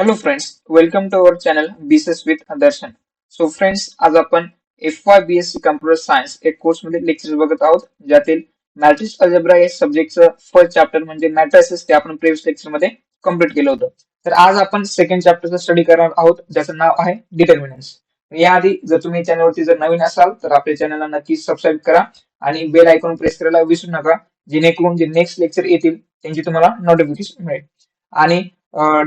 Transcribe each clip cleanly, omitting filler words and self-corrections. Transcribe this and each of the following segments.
Hello friends, welcome to our channel BSS with Darshan. So friends, आज आपण FY BSc Computer Science एक course मध्ये lecture बघत आहोत, ज्यातील मॅट्रिक्स अल्जेब्रा या सब्जेक्टचं फर्स्ट चॅप्टर म्हणजे मॅट्रिसेस ते आपण प्रिव्हियस लेक्चर मध्ये कंप्लीट केलं होतं. तर आज आपण सेकंड चॅप्टरचा स्टडी करणार आहोत, ज्याचं नाव आहे डिटर्मिनंट्स. याआधी जर तुम्ही चॅनलवरती जर नवीन असाल तर आपल्या चॅनलला नक्की सबस्क्राईब करा आणि बेल आयकॉन प्रेस करायला विसरू नका, जेणेकरून जे नेक्स्ट लेक्चर येतील त्यांची तुम्हाला नोटिफिकेशन मिळेल. आणि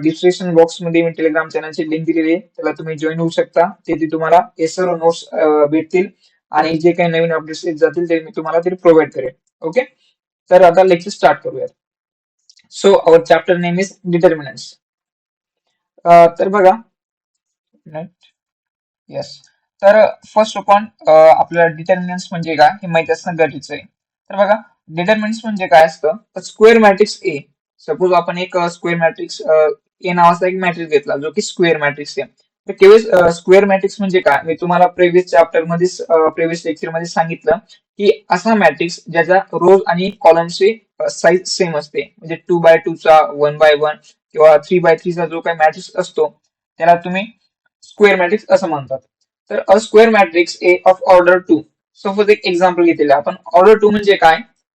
डिस्क्रिप्शन बॉक्स मध्ये मी टेलिग्राम चॅनलची लिंक दिलेली आहे, त्याला तुम्ही जॉईन होऊ शकता. तिथे तुम्हाला हे सर्व नोट्स भेटतील आणि जे काही नवीन अपडेट्स येत जातील ते मी तुम्हाला तरी प्रोव्हाइड करेल. ओके, तर आता लेक्चर स्टार्ट करूयात. So our chapter name is determinants. तर बघा, येस, तर फर्स्ट ऑफ ऑल आपल्याला डिटर्मिनंट्स म्हणजे काय हे माहिती असणं गरजेचं आहे. तर बघा, डिटर्मिनंट्स म्हणजे काय असतं, तर स्क्वेअर मॅट्रिक्स ए. सपोज आपण एक स्क्वेअर मॅट्रिक्स ए नावाचा एक मॅट्रिक्स घेतला जो की स्क्वेअर मॅट्रिक्स आहे. तर केवळ स्क्वेअर मॅट्रिक्स म्हणजे काय, मी तुम्हाला प्रिव्हियस चॅप्टर मध्ये प्रिव्हियस लेक्चर मध्ये सांगितलं की असा मॅट्रिक्स ज्याचा रोज आणि कॉलमची साईज सेम असते. म्हणजे 2x2 चा, 1x1 किंवा 3x3 चा जो काही मॅट्रिक्स असतो त्याला तुम्ही स्क्वेअर मॅट्रिक्स असं म्हणतात. तर a square matrix A of order 2. Suppose एक एक्झाम्पल घेतलेलं आपण. ऑर्डर 2 म्हणजे काय,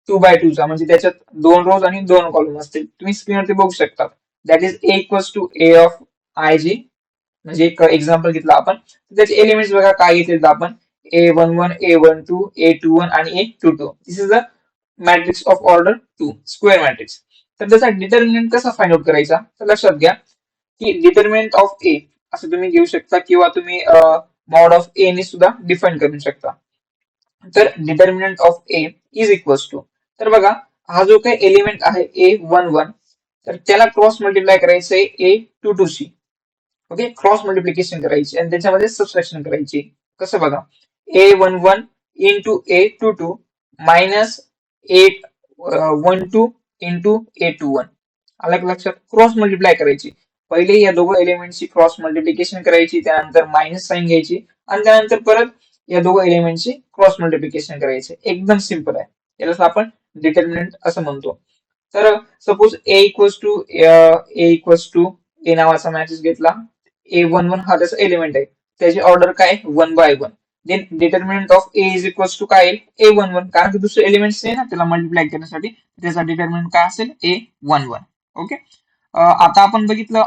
2x2 चा म्हणजे त्याच्यात 2 रोज आणि 2 कॉलम असतील. तुम्ही स्क्रीनवरती बघू शकता. That is A equals to A of I G. म्हणजे एक एक्झाम्पल घेतला आपण. त्याचे एलिमेंट्स बघा काय घेतले आपण. A11, A12, A21 आणि A22. This is a matrix of order 2, square matrix. तर त्याचा डिटर्मिनंट कसा फाइंड आउट करायचा, तर लक्षात घ्या की डिटर्मिनंट ऑफ ए असं तुम्ही घेऊ शकता किंवा तुम्ही मॉड ऑफ ए ने सुद्धा डिफाईन करू शकता. तर determinant of A is equals to, तर बघा हा जो काही एलिमेंट आहे A11, तर त्याला क्रॉस मल्टिप्लाय करायचं आहे A22 शी. ओके, क्रॉस मल्टिप्लिकेशन करायची आणि त्याच्यामध्ये सबट्रॅक्शन करायची. कसं बघा, A11 into A22 minus A12 into A21. आलं का लक्षात? क्रॉस मल्टिप्लाय करायची. पहिले या दोघं एलिमेंटची क्रॉस मल्टिप्लिकेशन करायची, त्यानंतर मायनस साइन घ्यायची आणि त्यानंतर परत या दोघं एलिमेंटची क्रॉस मल्टिप्लिकेशन करायची. एकदम सिंपल आहे. यालाच आपण डिटर्मिनंट असं म्हणतो. तर सपोज ए इक्वल्स टू ए नावाचा मॅट्रिक्स घेतला. A11 हा त्याचा एलिमेंट आहे. त्याची ऑर्डर काय, 1x1. Then determinant of A is equals to काय, A11, कारण की दुसरे एलिमेंट्स आहे ना त्याला मल्टिप्लाय करण्यासाठी. त्याचा डिटर्मिनंट काय असेल, A11. ओके, आता आपण बघितलं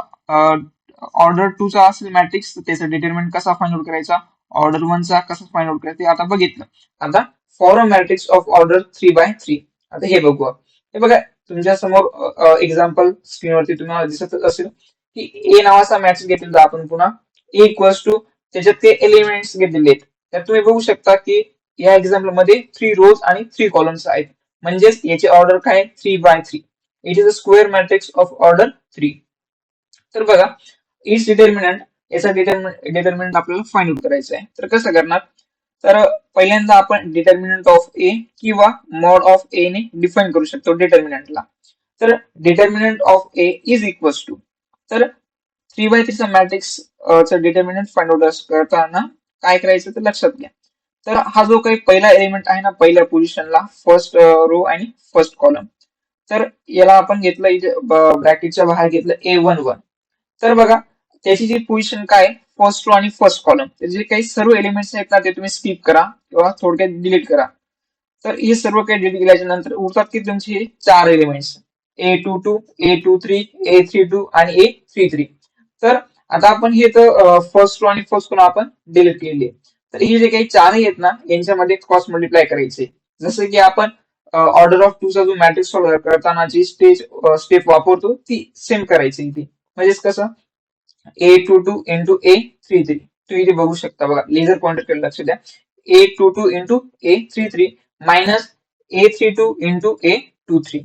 ऑर्डर 2 चा असेल मॅट्रिक्स, त्याचा डिटर्मिनंट कसा फाइंड आउट करायचा, ऑर्डर 1 चा कसा फाइंड आउट करायचा आता बघितलं. आता for a matrix of order 3x3, आता हे बघू. हे बघा, तुमच्या समोर एक्झाम्पल स्क्रीनवरती तुम्हाला दिसत असेल की ए नावाचा मॅट्रिक्स घेतलेला आपण पुन्हा. ए इक्वल्स टू त्याच्यात ते एलिमेंट्स घेतलेले आहेत. तर तुम्ही बघू शकता की या एक्झाम्पल मध्ये 3 रोज आणि 3 कॉलम्स आहेत. म्हणजेच याची ऑर्डर काय, 3x3. It is a square matrix of order 3. तर बघा, इट्स डिटर्मिनंट, याचा डिटर्मिनंट आपल्याला फाइंड आउट करायचं आहे. तर कसं करणार, तर पहिल्यांदा आपण डिटर्मिनंट ऑफ ए किंवा मॉड ऑफ ए ने डिफाईन करू शकतो डिटर्मिनंटला. तर determinant of A is equals to, तर 3x3 चा मॅट्रिक्स चा डिटर्मिनंट फाइंड आउट करताना काय करायचं तर लक्षात घ्या. तर हा जो काही पहिला एलिमेंट आहे ना पहिल्या पोझिशनला, फर्स्ट रो आणि फर्स्ट कॉलम, तर याला आपण घेतलं इथे ब्रॅकेटच्या बाहेर घेतलं A11. तर बघा त्याची जी पोझिशन काय, फर्स्ट रो आणि फर्स्ट कॉलम, जे काही सर्व एलिमेंट्स आहेत ना ते तुम्ही स्किप करा किंवा थोडक्यात डिलीट करा. तर हे सर्व काही डिलीट केल्याच्या नंतर उरतात की तुमचे 4 एलिमेंट्स, A22, A23, A32 आणि A33. तर आता आपण हे तर फर्स्ट रो आणि फर्स्ट कॉलम आपण डिलीट केले. तर हे जे काही 4 आहेत ना यांच्यामध्ये क्रॉस मल्टिप्लाय करायचे. जसं की आपण ऑर्डर ऑफ 2 चा जो मॅट्रिक्स सॉल्व्ह करताना जी स्टेप वापरतो ती सेम करायची इथे. म्हणजेच कसं, A22 इंटू A33. तुम्ही इथे बघू शकता बघा, लेझर पॉइंटर लक्ष द्या. A22 into A33 minus A32 into A23,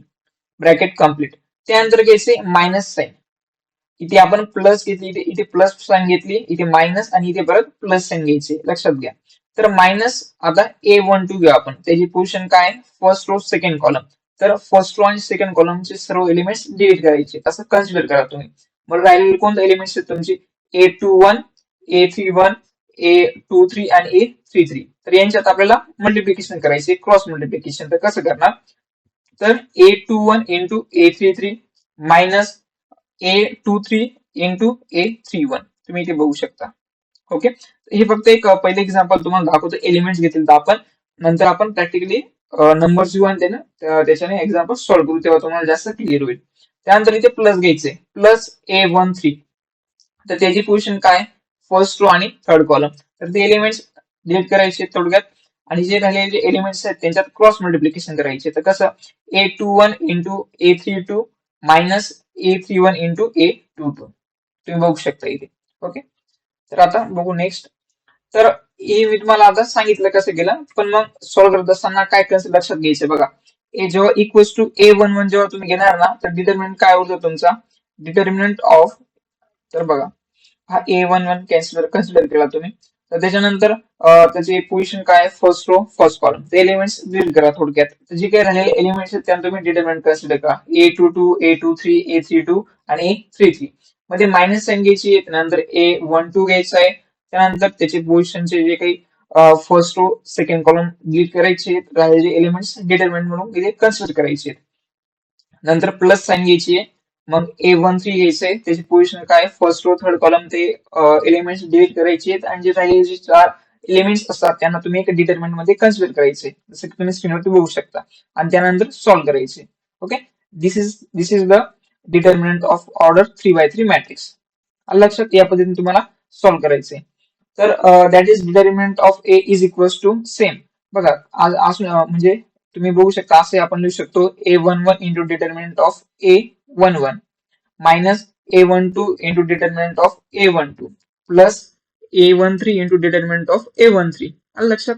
bracket complete. त्यानंतर घ्यायचे मायनस साइन. इथे आपण प्लस घेतली, इथे प्लस साइन घेतली, इथे मायनस आणि इथे परत प्लस साइन घ्यायचे, लक्षात घ्या. तर मायनस आता A12 घेऊ आपण. त्याची पोझिशन काय, फर्स्ट रो सेकंड कॉलम. तर फर्स्ट रो आणि सेकंड कॉलमचे सर्व एलिमेंट्स डिलीट करायचे, असं कन्सिडर करा तुम्ही. मग राहिलेले कोणते एलिमेंट्स आहेत तुमचे, A21, A31, A23 आणि A33. तर यांच्यात आपल्याला मल्टिप्लिकेशन करायचे, क्रॉस मल्टिप्लिकेशन. तर कसं करणार, तर A21 into A33 minus A23 into A31 तुम्ही इथे बघू शकता. ओके, हे फक्त एक पहिले एक्झाम्पल तुम्हाला दाखवतो. एलिमेंट्स घेतील तर आपण नंतर आपण प्रॅक्टिकली नंबर्स घेऊ आणि त्याच्याने एक्झाम्पल सॉल्व्ह करू, तेव्हा तुम्हाला जास्त क्लिअर होईल. त्यानंतर इथे प्लस घ्यायचे, प्लस A13. तर त्याची पोझिशन काय, फर्स्ट रो आणि थर्ड कॉलम. तर ते एलिमेंट्स डिलीट करायचे थोडक्यात, आणि जे राहिलेले जे एलिमेंट्स आहेत त्यांच्यात क्रॉस मल्टिप्लिकेशन करायचे. तर कसं, A21 into A32 minus A31 into A22 तुम्ही बघू शकता इथे. ओके, तर आता बघू नेक्स्ट. तर हे मी तुम्हाला आता सांगितलं कसं केलं, पण मग सॉल्व्ह करत असताना काय कसं लक्षात घ्यायचं बघा. ए जेव्हा इक्वल्स टू A11 जेव्हा तुम्ही घेणार ना, तर डिटर्मिनंट काय होतं तुमचा, डिटर्मिनंट ऑफ, तर बघा हा A11 कन्सिडर केला तुम्ही. तर त्याच्यानंतर त्याची पोझिशन काय, फर्स्ट रो फर्स्ट कॉलम. ते एलिमेंट्स डिलीट करा थोडक्यात. तर जे काही राहिलेले एलिमेंट्स आहेत त्यांना तुम्ही डिटर्मिनंट कन्सिडर करा. A22 A23 A32 आणि A33 मध्ये मायनस साईन घ्यायची आहे. त्यानंतर A12 घ्यायचा आहे. त्यानंतर त्याचे पोझिशनचे जे काही first row second column delete करायचे आहेत, राहिलेले एलिमेंट्स डिटर्मिनंट म्हणून इथे कन्सिडर करायचे आहेत. नंतर प्लस साईन घ्यायची आहे. मग A13 घ्यायचंय, त्याची पोझिशन काय, फर्स्ट रो थर्ड कॉलम. ते एलिमेंट्स डिलीट करायचे आहेत आणि जे राहिलेले जे 4 एलिमेंट्स असतात त्यांना तुम्ही एक डिटर्मिनंट मध्ये कन्सिडर करायचे, जसं की तुम्ही स्क्रीनवरती बघू शकता, आणि त्यानंतर सॉल्व्ह करायचे. Okay, this is the determinant of order 3x3 matrix. लक्षात, या पद्धतीने तुम्हाला सॉल्व्ह करायचे. तर that is determinant of A is equals to same. बघा म्हणजे तुम्ही बघू शकता, असे आपण लिहू शकतो, A11 into determinant of A11 minus A12 into determinant of A12 plus A13 into determinant of A13. आलं लक्षात.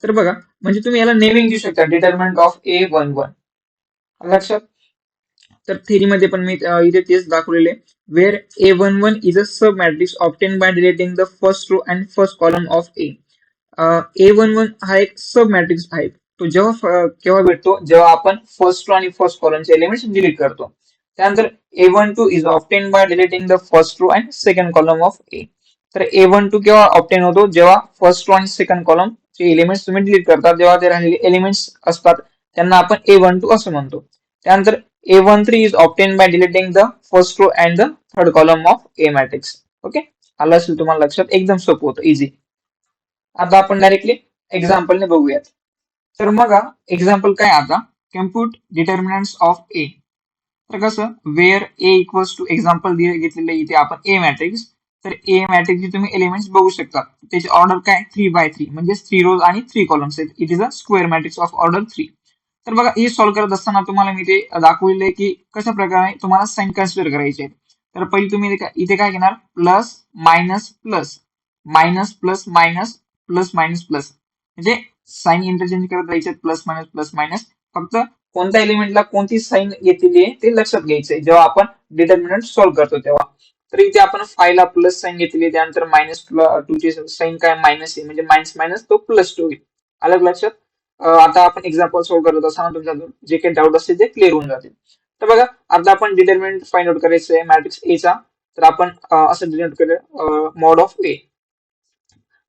तर बघा, म्हणजे तुम्ही याला नेमिंग देऊ शकता, डिटर्मिनंट ऑफ A11. लक्षात. तर थेरीमध्ये पण मी इथे तेच दाखवलेले, where A11 is a sub matrix obtain by deleting the first row and first column of A. A11 हा एक सब मॅट्रिक्स आहे. तो जेव्हा केव्हा भेटतो, जेव्हा आपण फर्स्ट रो आणि फर्स्ट कॉलमचे एलिमेंट्स डिलीट करतो. त्यानंतर A12 is obtain by deleting the first row and second column of A. तर A12 केव्हा ऑब्टेन होतो, जेव्हा फर्स्ट रो आणि सेकंड कॉलम चे एलिमेंट्स तुम्ही डिलीट करता, जेव्हा ते राहिलेले एलिमेंट्स असतात त्यांना आपण A12 असं म्हणतो. त्यानंतर A13 is obtained by deleting the first row and the third column of A matrix. Okay, आलं असेल तुम्हाला लक्षात, एकदम सोपं होतं, इझी. आता आपण डायरेक्टली एक्झाम्पलने बघूयात. तर मग एक्झाम्पल काय आता, कम्प्युट डिटर्मिनंट्स ऑफ ए. तर कसं, where A equals to, example घेतलेलं इथे आपण ए मॅट्रिक्स. तर ए मॅट्रिक्सचे तुम्ही एलिमेंट्स बघू शकता, त्याची ऑर्डर काय, 3x3 म्हणजे 3 रोज आणि 3 कॉलम्स आहेत. It is a square matrix of order 3. तर बघा, हे सॉल्व्ह करत असताना तुम्हाला मी ते दाखवलेलं की कशा प्रकारे तुम्हाला साईन कन्सिडर करायचे आहेत. तर पहिले तुम्ही इथे काय घेणार, plus minus plus minus plus minus plus minus plus, म्हणजे साईन इंटरचेंज करत राहायचे, प्लस मायनस प्लस मायनस. फक्त कोणत्या एलिमेंटला कोणती साईन घेतलेली आहे ते लक्षात घ्यायचंय जेव्हा आपण डिटर्मिनंट सॉल्व्ह करतो तेव्हा. तर इथे आपण 5 ला प्लस साईन घेतली, त्यानंतर -2 ची साईन काय, मायनस आहे, म्हणजे मायनस मायनस तो प्लस 2 होईल. अलग लक्षात. आता आपण एक्झाम्पल सॉल्व्ह करत असताना तुमच्या जे काही डाऊट असतील ते क्लिअर होऊन जातील. तर बघा, आता आपण डिटर्मिनंट फाइंड आउट करायचं आहे मॅट्रिक्स ए चा. तर आपण असं डिनोट करूया, mod of A.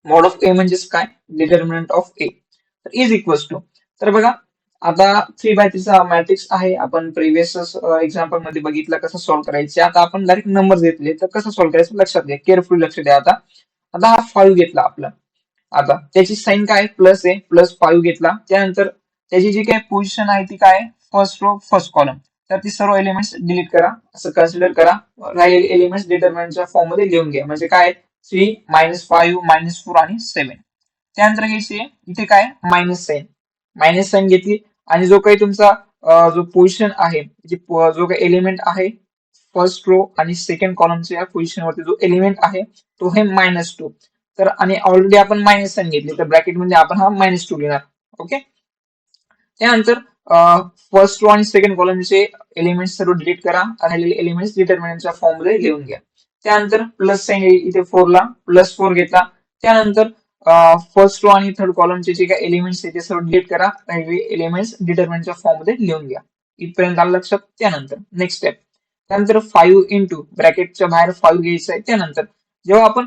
Mod of A म्हणजेच काय, डिटर्मिनंट ऑफ ए. तर इज इक्वल्स टू, तर बघा आता 3x3 चा मॅट्रिक्स आहे, आपण प्रिव्हियस एक्झाम्पल मध्ये बघितलं कसं सॉल्व्ह करायचे. आता आपण डायरेक्ट नंबर घेतले, तर कसं सॉल्व्ह करायचं लक्षात घ्या, केअरफुली लक्ष द्या. आता हा 5 घेतला आपला, आता त्याची साईन काय, प्लस आहे, प्लस 5 घेतला. त्यानंतर त्याची जी काही पोझिशन आहे ती काय, फर्स्ट रो फर्स्ट कॉलम. तर ती सर्व एलिमेंट्स डिलीट करा, असं कन्सिडर करा. राहिलेले एलिमेंट्स डिटर्मिनंटच्या फॉर्म मध्ये लिहून घ्या, म्हणजे काय, 3 -5 -4 आणि 7. त्यानंतर घ्यायची इथे काय, मायनस साईन घेतली, आणि जो काही तुमचा जो पोझिशन आहे, जो काही एलिमेंट आहे फर्स्ट रो आणि सेकंड कॉलमच्या पोझिशनवरती जो एलिमेंट आहे तो आहे -2. तर आणि ऑलरेडी आपण मायनस साईन घेतली, तर ब्रॅकेट मध्ये आपण हा -2 लिहिणार. ओके, त्यानंतर फर्स्ट रो आणि सेकंड कॉलमचे एलिमेंट्स सर्व डिलीट करा, राहिलेले एलिमेंट्स डिटर्मिनंटच्या फॉर्म मध्ये लिहून घ्या. त्यानंतर प्लस साईन इथे 4 ला +4 घेतला. त्यानंतर फर्स्ट रो आणि थर्ड कॉलमचे जे काही एलिमेंट्स आहेत ते सर्व डिलीट करा, राहिलेले एलिमेंट्स डिटर्मिनंटच्या फॉर्म मध्ये लिहून घ्या. इथपर्यंत आलं लक्षात. त्यानंतर नेक्स्ट स्टेप, त्यानंतर 5 इंटू ब्रॅकेटच्या बाहेर 5 घ्यायचं आहे. त्यानंतर जेव्हा आपण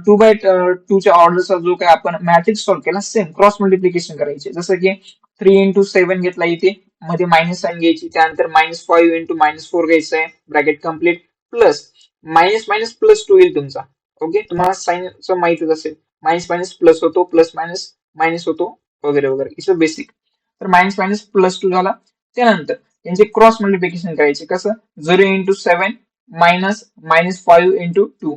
2x2 च्या ऑर्डरचा जो काही आपण मॅट्रिक्स सॉल्व्ह केला, सेम क्रॉस मल्टिप्लिकेशन करायचे. जसं की 3 इंटू 7 घेतला, इथे मध्ये मायनस साईन घ्यायची. त्यानंतर -5 इंटू -4 घ्यायचं आहे, bracket complete, plus minus minus plus 2 येईल तुमचा. ओके, तुम्हाला साईनचं माहितच असेल, मायनस मायनस प्लस होतो, प्लस मायनस मायनस होतो, वगैरे वगैरे. It's basic. तर मायनस मायनस प्लस 2 झाला. त्यानंतर त्यांचे क्रॉस मल्टिप्लिकेशन करायचे. कसं? 0 into 7 minus minus 5 into 2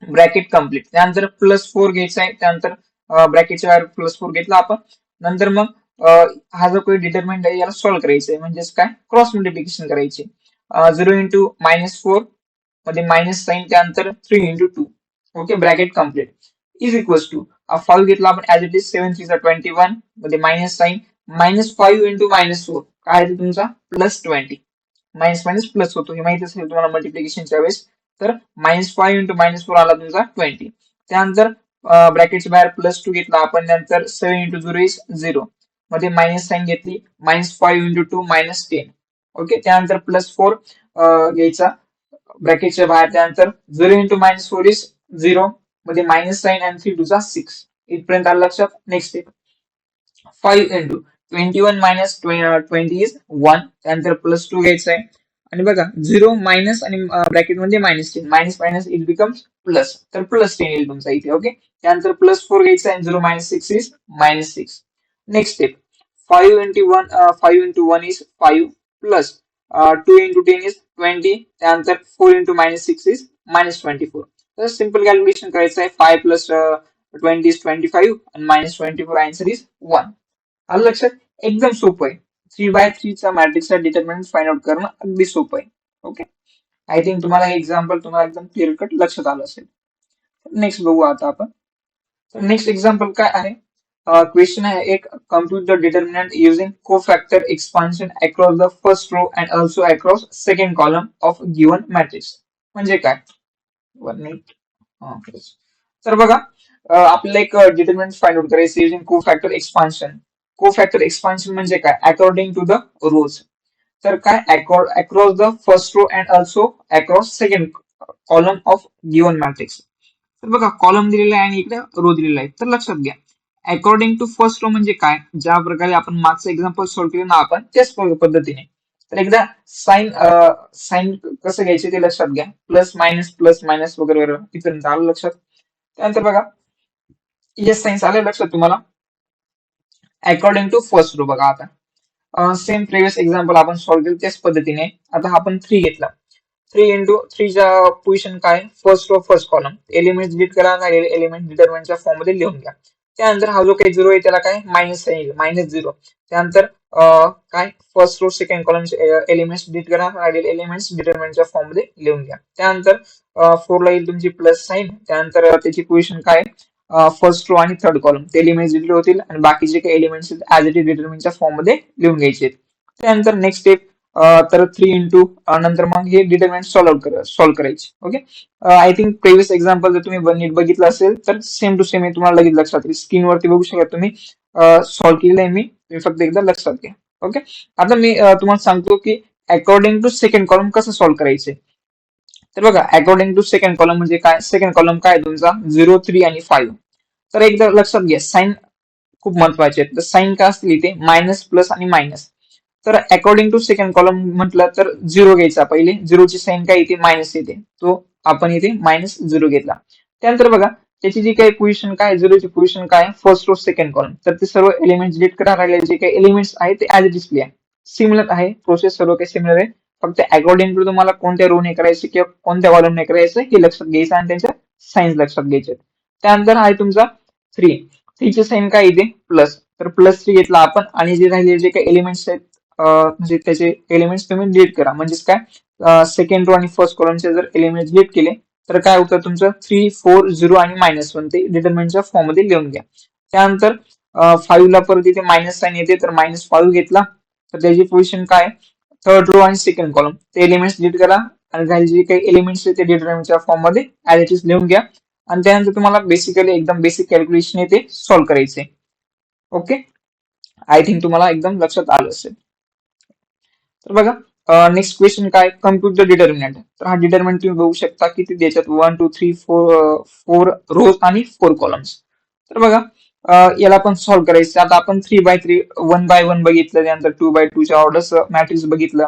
bracket complete. त्यानंतर प्लस 4 घ्यायचा आहे. त्यानंतर ब्रॅकेटच्या बाहेर प्लस 4 घेतला आपण. नंतर मग हा जो काही डिटर्मिनंट आहे याला सॉल्व्ह करायचं आहे. म्हणजेच काय? क्रॉस मल्टिप्लिकेशन करायचे. 0 इंटू मायनस 4 मध्ये मायनस साईन, त्यानंतर 3 into 2. Okay, bracket complete is equals to 5 घेतला आपण ऍज इट इज. 7 3 21 मध्ये minus sign minus 5 into minus 4 काय आहे तुमचा? प्लस 20. मायनस मायनस प्लस होतो हे माहिती असेल तुम्हाला मल्टिप्लिकेशनच्या वेळेस. तर मायनस 5 इंटू मायनस 4 आला तुमचा 20. त्यानंतर ब्रॅकेटच्या बाहेर प्लस 2 घेतला आपण. नंतर 7 इंटू 0 इज 0 मध्ये मायनस साईन घेतली. Minus 5 into 2 minus 10. ओके, त्यानंतर प्लस 4 घ्यायचा ब्रॅकेटच्या बाहेर. त्यानंतर 0 इंटू मायनस 4 इज 0 मध्ये मायनस साईन आणि 3 टू चा 6. इथपर्यंत आलं लक्षात. Next step 5 into 21 minus 20 is 1. त्यानंतर प्लस 2 घ्यायचा आहे. आणि बघा 0 मायनस आणि ब्रॅकेटमध्ये minus 10. Minus minus it becomes plus. तर प्लस 10 येईल तुमचा इथे. ओके, त्यानंतर प्लस 4 घ्यायचा आहे. 0 minus 6 is minus 6. Next step 5 into 1 is 5 plus 2 into 10 is 20. त्यानंतर 4 इंटू मायनस 6 इज मायनस 24. तर सिम्पल कॅल्क्युलेशन करायचं आहे. 5 प्लस 20 इज 25 आणि मायनस 24 आन्सर इज 1. आलं लक्षात. एकदम सोपं आहे. 3x3 चा मॅट्रिक्सचा डिटर्मिनंट फाइंड आउट करणं अगदी सोपं आहे. ओके, आय थिंक तुम्हाला हे एक्झाम्पल तुम्हाला एकदम क्लिअर कट लक्षात आलं असेल. नेक्स्ट बघू आता आपण. नेक्स्ट एक्झाम्पल काय आहे? क्वेश्चन आहे एक, compute the determinant using cofactor expansion across the first row and also across second column of given matrix. म्हणजे काय? तर बघा आपल्याला एक डिटर्मिनंट फाइंड आउट करायचं using cofactor expansion. Cofactor expansion म्हणजे काय? According to the rows. तर काय? Across the first row and also across second column of given matrix. तर बघा कॉलम दिलेला आहे आणि इकडे रो दिलेला आहे. तर लक्षात घ्या अकॉर्डिंग टू फर्स्ट रो म्हणजे काय? ज्या प्रकारे आपण मागचं एक्झाम्पल सॉल्व्ह केलं ना आपण त्याच पद्धतीने. तर एकदा साइन साइन कसं घ्यायचे ते लक्षात घ्या. प्लस मायनस वगैरे वगैरे इथपर्यंत आलं लक्षात. त्यानंतर बघा येस सायन्स आलं लक्षात तुम्हाला. अकॉर्डिंग टू फर्स्ट रो बघा आता सेम प्रिव्हियस एक्झाम्पल आपण सॉल्व्ह केलं त्याच पद्धतीने. आता आपण 3 घेतला. 3 इंटू 3च्या पोझिशन काय? First row first column. Element delete करा, राहिलेले एलिमेंट डिटर्मिनंटच्या फॉर्म मध्ये लिहून घ्या. त्यानंतर हा जो काही 0 आहे त्याला काय? मायनस येईल, मायनस 0. त्यानंतर काय? फर्स्ट रो सेकंड कॉलमचे एलिमेंट्स डिलीट करा, राहिलेले एलिमेंट्स डिटर्मिनंटच्या फॉर्म मध्ये लिहून घ्या. त्यानंतर 4 ला येईल तुमची प्लस साईन. त्यानंतर त्याची पोझिशन काय? फर्स्ट रो आणि थर्ड कॉलम ते एलिमेंट्स डिलीट होतील आणि बाकीचे काही एलिमेंट्स ऍज इट इज डिटर्मिनंटच्या फॉर्म मध्ये लिहून घ्यायचे. त्यानंतर नेक्स्ट स्टेप तर 3 इंटू नंतर मग हे डिटर्मिनंट सॉल्व्ह करायचे. Okay, I think previous example जर तुम्ही नीट बघितलं असेल तर सेम टू सेम तुम्हाला लगेच लक्षात येईल. स्क्रीनवरती बघू शकता तुम्ही सॉल्व्ह केलेलं आहे मी. तुम्ही फक्त एकदा लक्षात घ्या. ओके, आता मी तुम्हाला सांगतो की अकॉर्डिंग टू सेकंड कॉलम कसं सॉल्व्ह करायचे. तर बघा अकॉर्डिंग टू सेकंड कॉलम म्हणजे काय? सेकंड कॉलम काय तुमचा? 0 3 आणि 5. तर एकदा लक्षात घ्या साइन खूप महत्वाचे आहेत. तर साइन काय असतील इथे? मायनस प्लस आणि मायनस. तर अकॉर्डिंग टू सेकंड कॉलम म्हटलं तर 0 घ्यायचा पहिले. 0ची साइन काय येते? मायनस येते. तो आपण इथे मायनस 0 घेतला. त्यानंतर बघा त्याची जी काही पोझिशन काय? 0ची पोझिशन काय? First row second column. तर ते सर्व एलिमेंट्स डिलीट करा, राहिलेले जे काही एलिमेंट्स आहेत ते ऍज इट इज लिहा. सिमिलर आहे प्रोसेस, सर्व काही सिमिलर आहे. फक्त अकॉर्डिंग टू तुम्हाला कोणत्या रो ने करायचं किंवा कोणत्या कॉलम ने करायचं हे लक्षात घ्यायचं आणि त्यांच्या साईन्स लक्षात घ्यायचे. त्यानंतर आहे तुमचा 3. 3ची साइन काय येते? प्लस. तर प्लस 3 घेतला आपण आणि जे राहिलेले जे काही एलिमेंट्स आहेत म्हणजे त्याचे एलिमेंट्स तुम्ही डिलीट करा. म्हणजेच काय? सेकंड रो आणि फर्स्ट कॉलमचे जर एलिमेंट्स डिलीट केले तर काय होतं तुमचं? 3 4 0 आणि -1 ते डिटर्मिनंटच्या फॉर्म मध्ये लिहून घ्या. त्यानंतर 5 ला परत इथे मायनस साइन येते तर -5 घेतला. तर त्याची पोझिशन काय? थर्ड रो आणि सेकंड कॉलम ते एलिमेंट्स डिलीट करा आणि राहिले जे काही एलिमेंट्स आहेत ते डिटर्मिनंटच्या फॉर्म मध्ये ऍज इट इज लिहून घ्या. आणि त्यानंतर तुम्हाला बेसिकली एकदम बेसिक कॅल्क्युलेशन आहे ते सॉल्व्ह करायचे. ओके, आय थिंक तुम्हाला एकदम लक्षात आलं असेल. तर बघा नेक्स्ट क्वेश्चन काय? Compute the determinant. तर हा डिटर्मिनंट तुम्ही बघू शकता किती द्यायच्यात? 1 2 3 4 रोज आणि 4 कॉलम्स. तर बघा याला आपण सॉल्व्ह करायचं. आता आपण 3 बाय 3 1 बाय 1 बघितलं. त्यानंतर 2 बाय 2 च्या ऑर्डर्स मॅट्रिक्स बघितलं.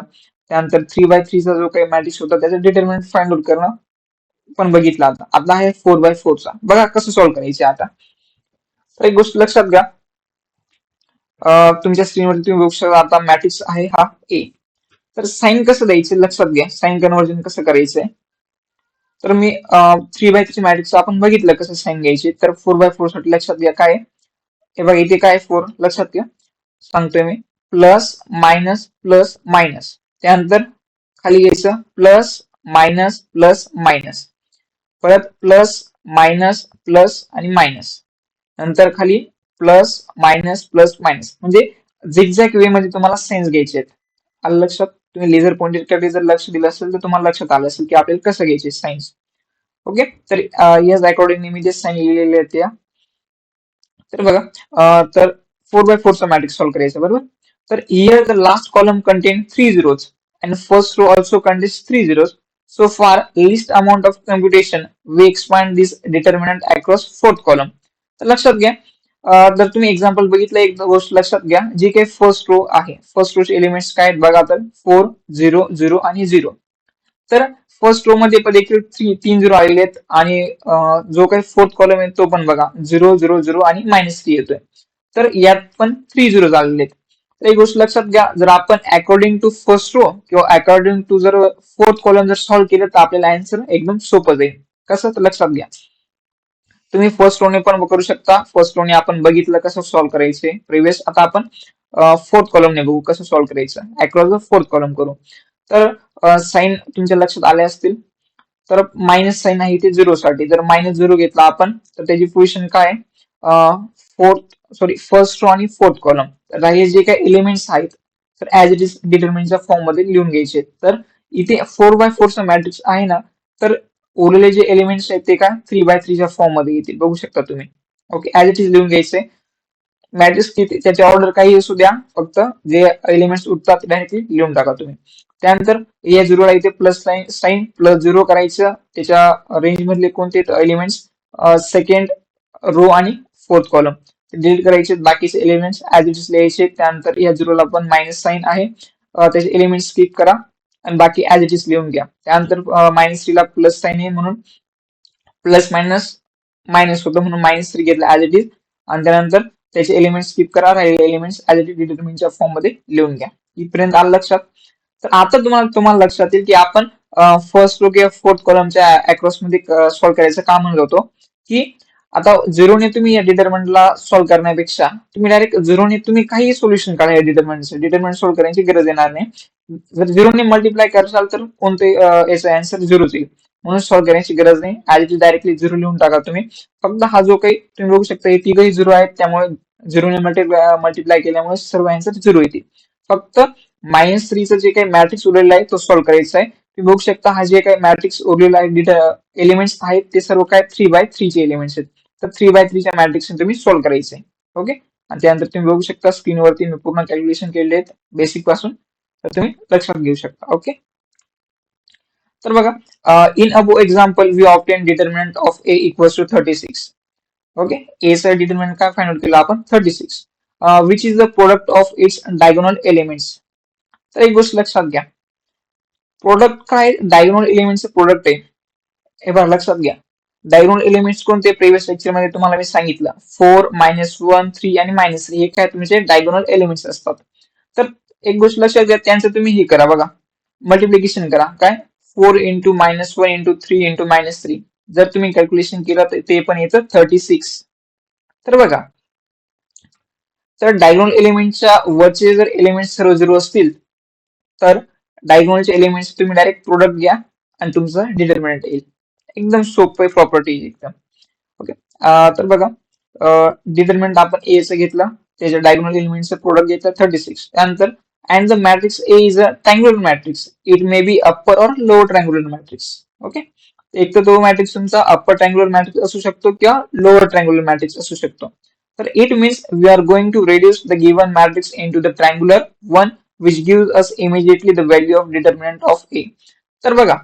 त्यानंतर 3x3 चा जो काही मॅट्रिक्स होता त्याचा डिटर्मिनंट फाइंड आउट करणं पण बघितलं. आता आहे 4x4 चा. बघा कसं सॉल्व्ह करायचे आता. तर एक गोष्ट लक्षात घ्या, तुमच्या स्क्रीनवरती तुम्ही बघू शकता आता मॅट्रिक्स आहे हा ए. तर साइन कसं द्यायचं लक्षात घ्या, साइन कन्व्हर्जन कसं करायचंय. तर मी 3x3 मॅट्रिक्स आपण बघितलं कसं साइन घ्यायची. तर 4x4 साठी लक्षात घ्या काय आहे? हे बघा इथे काय 4 लक्षात घ्या, सांगतोय मी. प्लस मायनस प्लस मायनस, त्यानंतर खाली घ्यायचं प्लस मायनस प्लस मायनस, परत प्लस मायनस प्लस आणि मायनस, नंतर खाली प्लस मायनस प्लस मायनस. म्हणजे झिगझॅग वे मध्ये तुम्हाला साइन्स घ्यायचे आहेत. आलं लक्षात? तुम्ही लेझर पॉइंटर कडे जर लक्ष दिलं असेल तर तुम्हाला लक्षात आलं असेल की आपल्याला कसं घ्यायचे साइन्स. ओके, तर याच अकॉर्डिंगली मी जे साइन लिहिलेले आहेत त्या. तर बघा, तर 4x4 चा मॅट्रिक्स सॉल्व्ह करायचा बरोबर. तर here the last column content 3 zeros and first row also contains 3 zeros. So far least amount of computation we expand this determinant across fourth column. तर लक्षात घ्या, जर तुम्ही एक्झाम्पल बघितलं एक गोष्ट लक्षात घ्या, जी काही फर्स्ट रो आहे, फर्स्ट रोचे एलिमेंट्स काय आहेत बघा. तर 4 0 0 आणि 0. तर फर्स्ट रो मध्ये पण देखील 3 झिरो आलेले आहेत आणि जो काही फोर्थ कॉलम आहे तो पण बघा 0 0 0 आणि -3 येतोय. तर यात पण 3 झिरो आलेले आहेत. तर एक गोष्ट लक्षात घ्या, जर आपण अकॉर्डिंग टू फर्स्ट रो किंवा अकॉर्डिंग टू जर फोर्थ कॉलम जर सॉल्व्ह केलं तर आपल्याला आन्सर एकदम सोपं जाईल. कसं तर लक्षात घ्या, तुम्ही फर्स्ट रोने पण करू शकता. फर्स्ट रोने आपण बघितलं कसं सॉल्व्ह करायचे प्रिव्हियस. आता आपण फोर्थ कॉलमने बघू कसं सॉल्व्ह करायचं. अक्रॉस द फोर्थ कॉलम करू. तर साइन तुमच्या लक्षात आले असतील. तर मायनस साइन आहे इथे 0 साठी. जर -0 घेतला आपण तर त्याची पोझिशन काय आहे, फर्स्ट रो आणि फोर्थ कॉलम. तर हे जे काही एलिमेंट्स आहेत तर ऍज इट इज डिटर्मिनंटच्या फॉर्म मध्ये लिहून घ्यायचे. तर इथे 4x4 चा मॅट्रिक्स आहे ना, तर उरलेले जे एलिमेंट्स आहेत ते काय 3x3 च्या फॉर्म मध्ये येतील. बघू शकता तुम्ही. ओके, ऍज इट इज लिहून घ्यायचे. मॅट्रिक्स किती त्याची ऑर्डर काही असू द्या, फक्त जे एलिमेंट्स उठतात डायरेक्टली लिहून टाका तुम्ही. त्यानंतर या झिरोला इथे प्लस साइन प्लस 0 करायचं. त्याच्या रेंज मधले कोणते एलिमेंट्स, सेकंड रो आणि फोर्थ कॉलम डिलीट करायचे. बाकीचे एलिमेंट्स ऍज इट इज लिहायचे. त्यानंतर या झिरोला पण मायनस साइन आहे, त्याचे एलिमेंट्स स्किप करा आणि बाकी ऍज इट इज लिहून घ्या. त्यानंतर -3 ला प्लस साइन आहे म्हणून प्लस मायनस मायनस होतं म्हणून -3 घेतलं ऍज इट इज. आणि त्यानंतर त्याचे एलिमेंट्स स्किप करा, राहिलेले एलिमेंट्स ऍज इट इज डिटर्मिनंटच्या फॉर्म मध्ये लिहून घ्या. इथपर्यंत आलं लक्षात? तर आता तुम्हाला लक्षात येईल की आपण फर्स्ट रो किंवा फोर्थ कॉलमच्या अक्रॉस मध्ये सॉल्व्ह करायचं का म्हणत होतो. की आता झिरोने तुम्ही या डिटर्मिनंटला सॉल्व्ह करण्यापेक्षा तुम्ही डायरेक्ट झिरोने तुम्ही काही सोल्युशन काढा या डिटर्मिनंट सॉल्व्ह करण्याची गरज येणार नाही. जर झिरोने मल्टिप्लाय कराल तर कोणते याचा आन्सर 0 येईल. म्हणून सॉल्व्ह करण्याची गरज नाही. ऍज इट इज डायरेक्टली 0 लिहून टाका तुम्ही. फक्त हा जो काही तुम्ही बघू शकता हे तिघही 0 आहेत, त्यामुळे 0 ने मल्टिप्लाय केल्यामुळे सर्व आन्सर 0 येतील. फक्त -3चं जे काही मॅट्रिक्स उरलेला आहे तो सॉल्व्ह करायचा आहे. तुम्ही बघू शकता हा जे काही मॅट्रिक्स उरलेला आहे, एलिमेंट्स आहेत ते सर्व काय 3x3 चे एलिमेंट्स आहेत. तर 3x3 च्या मॅट्रिक्स तुम्ही सॉल्व्ह करायचे. ओके, आणि त्यानंतर तुम्ही बघू शकता स्क्रीनवरती मी पूर्ण कॅल्क्युलेशन केलेले आहेत बेसिक पासून, तर तुम्ही लक्षात घेऊ शकता. ओके, तर बघा, in above example we obtain determinant of A equals to 36. Okay, A चा डिटर्मिनंट काय फाइंड आउट केला आपण 36, which is the product of its diagonal elements. तर एक गोष्ट लक्षात घ्या, प्रोडक्ट काय डायगोनल एलिमेंटचं प्रोडक्ट आहे. हे बघा लक्षात घ्या, डायगोनल एलिमेंट्स कोणते प्रिव्हियस लेक्चर मध्ये तुम्हाला मी सांगितलं 4 -1 3 आणि -3 हे काय तुमचे डायगोनल एलिमेंट्स असतात. तर एक गोष्ट लक्षात घ्या, त्यांचं तुम्ही हे करा बघा, मल्टिप्लिकेशन करा. काय 4 इंटू -1 इंटू 3 इंटू -3. जर तुम्ही कॅल्क्युलेशन केलं तर ते पण येतं 36. तर बघा, तर डायगोनल एलिमेंटच्या वरचे जर एलिमेंट सर्व 0 असतील तर डायगोनलचे एलिमेंट्स तुम्ही डायरेक्ट प्रोडक्ट घ्या आणि तुमचं डिटर्मिनंट येईल. एकदम सोपं प्रॉपर्टी एकदम. ओके, तर बघा, डिटर्मिनंट आपण ए चं घेतलं, त्याच्या डायगोनल एलिमेंटचं प्रोडक्ट घेतलं 36. त्यानंतर and the matrix A is a triangular matrix, it may be upper और लोअर ट्रायंग्युलर मॅट्रिक्स. ओके, एक तर तो मॅट्रिक्स तुमचा अप्पर ट्रायंग्युलर मॅट्रिक्स असू शकतो किंवा लोअर ट्रायंग्युलर मॅट्रिक्स असू शकतो. तर it means we are going to reduce the given matrix into the triangular one which gives us immediately the value of determinant of A. तर बघा,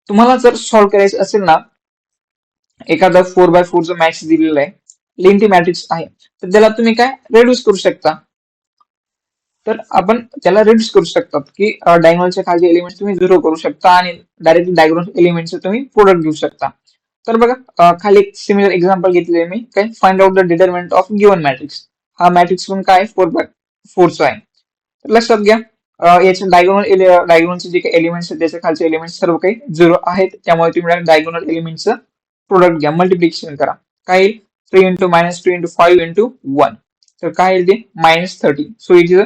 तुम्हाला जर सॉल्व्ह करायचं असेल ना, एखादा 4x4 चं मॅट्रिक्स दिलेला आहे, लेंथी मॅट्रिक्स आहे, तर त्याला तुम्ही काय रेड्यूस करू शकता. तर आपण त्याला रिड्यूस करू शकतात की डायगोनलच्या खालचे एलिमेंट तुम्ही 0 करू शकता आणि डायरेक्ट डायगोनल एलिमेंटचं तुम्ही प्रोडक्ट घेऊ शकता. तर बघा खाली एक सिमिलर एक्झाम्पल घेतलेलं मी काय find out the determinant of given matrix. हा मॅट्रिक्स पण काय 4 आहे. तर लक्षात घ्या याचे डायगोनलचे जे काही एलिमेंट्स आहेत त्याच्या खालचे एलिमेंट्स सर्व काही 0 आहेत. त्यामुळे तुम्ही डायगोनल एलिमेंटचं प्रोडक्ट घ्या, मल्टिप्लिकेशन करा. काय येईल 3 इंटू -2 इंटू 5 इंटू 1. तर काय येईल ते -30. So it is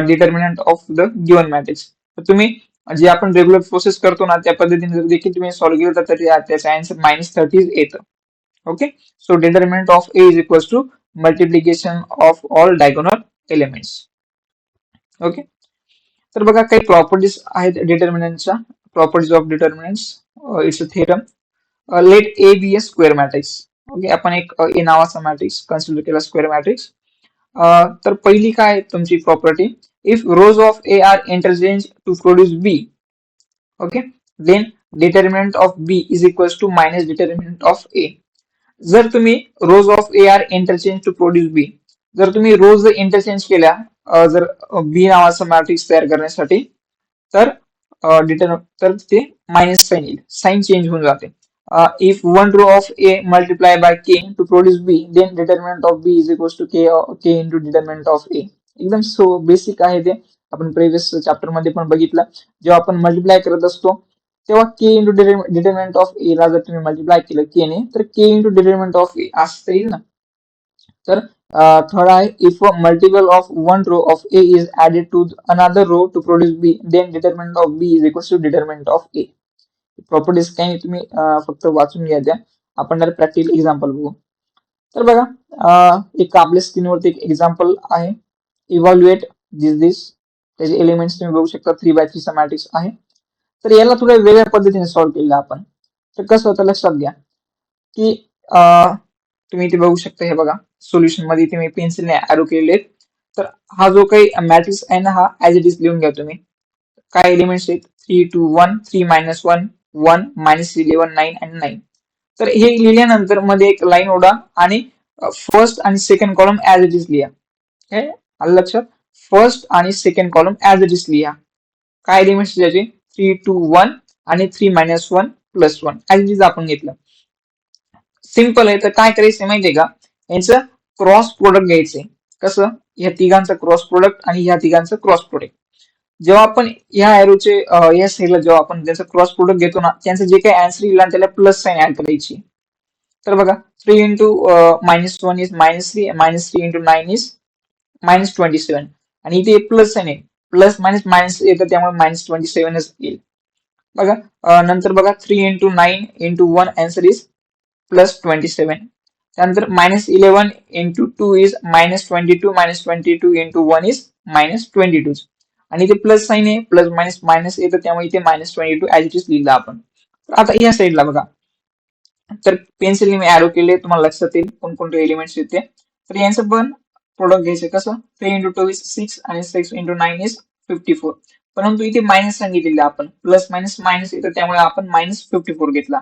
determinant of the given matrix. तर तुम्ही जे आपण रेग्युलर प्रोसेस करतो ना त्या पद्धतीने जर देखील तुम्ही सॉल्व्ह केलं तर त्याचा आन्सर -30 येतं. Okay, so determinant of A is equals to multiplication of all diagonal elements. Okay, तर बघा काही प्रॉपर्टीज आहेत डिटर्मिनंटच्या. Properties of determinants, it's a theorem. Let A B a square matrix. Okay, आपण एक ए नावाचा मॅट्रिक्स कन्सिडर केला square matrix. तर पहिली काय आहे तुमची property, if rows of A are interchange to produce B, okay, then determinant of B is equals to minus determinant of A. जर तुम्ही rows of A are interchange to produce B, जर तुम्ही रोज जर इंटरचेंज केल्या जर बी नावाचा matrix तयार करण्यासाठी, तर तर ते मायनस साइन येईल, साइन चेंज होऊन जाते. If one row of A multiply by K to produce B, then determinant of B is equals to K into determinant of A. एकदम सो बेसिक आहे ते, आपण प्रिव्हियस चॅप्टर मध्ये पण बघितलं. जेव्हा आपण मल्टिप्लाय करत असतो तेव्हा k into determinant of A ला जर तुम्ही मल्टिप्लाय केलं के ने, तर k into determinant of A असं येईल ना. तर थर्ड आहे, if multiple of one row of A is added to another row to produce B, then determinant of B is equals to determinant of A. Properties काही तुम्ही फक्त वाचून घ्या द्या, आपण जर प्रॅक्टिकल एक्झाम्पल बघू. तर बघा एक आपल्या स्क्रीनवरती एक एक्झाम्पल आहे, इव्हॅल्युएट दिस. त्याचे एलिमेंट्स तुम्ही बघू शकता, 3x3 चा मॅट्रिक्स आहे. तर याला थोड्या वेगळ्या पद्धतीने सॉल्व्ह केलेलं आपण. तर कसं होतं लक्षात घ्या की तुम्ही इथे बघू शकता, हे बघा सोल्युशन मध्ये इथे मी पेन्सिलने ॲरो केलेले आहेत. तर हा जो काही मॅट्रिक्स आहे ना, हा ऍज इट इज लिहून घ्या तुम्ही. काय एलिमेंट्स आहेत 3 2 1 3 -1 1 -11 9 आणि 9. तर हे लिहिल्यानंतर मध्ये एक लाईन ओढा आणि फर्स्ट आणि second column as it is लिहा. काय आलं लक्षात, फर्स्ट आणि second column as it is लिहा. काय एलिमेंट्स त्याचे 3 2 1 आणि 3 -1 +1 ऍज इट इज आपण घेतलं. सिंपल आहे. तर काय करायचं माहितीये का, यांचं क्रॉस प्रोडक्ट घ्यायचंय. कसं, या तिघांचं क्रॉस प्रोडक्ट आणि ह्या तिघांचं क्रॉस प्रोडक्ट. जेव्हा आपण ह्या एरोचे या साईडला जेव्हा आपण त्याचं क्रॉस प्रोडक्ट घेतो ना, त्यांचं जे काही आन्सर येईल त्याला प्लस साइन ऍड करायची. तर बघा 3 इंटू -1 इज -3, -3 इंटू 9 इज -27, आणि इथे प्लस साइन आहे, प्लस मायनस मायनस येतं त्यामुळे -27च येईल. बघा नंतर बघा 3 इंटू 9 इंटू 1 आन्सर इज +27. त्यानंतर -11 इंटू 2 इज -22, -22 इंटू 1 इज -22. आणि इथे प्लस साइन आहे, प्लस मायनस मायनस येतं त्यामुळे इथे -22 ऍज इट इज लिहिलं आपण. तर आता या साईडला बघा, तर पेन्सिलने मी ॲरो केले, तुम्हाला लक्षात येईल कोणकोणते एलिमेंट्स येते. तर यांचं पण प्रोडक्ट घ्यायचं. कसं, 3 इंटू 2 इज 6 आणि 6 इंटू 9 इज 54. परंतु इथे मायनस सांगितलेले आपण, प्लस मायनस मायनस येतं त्यामुळे आपण -54 घेतला.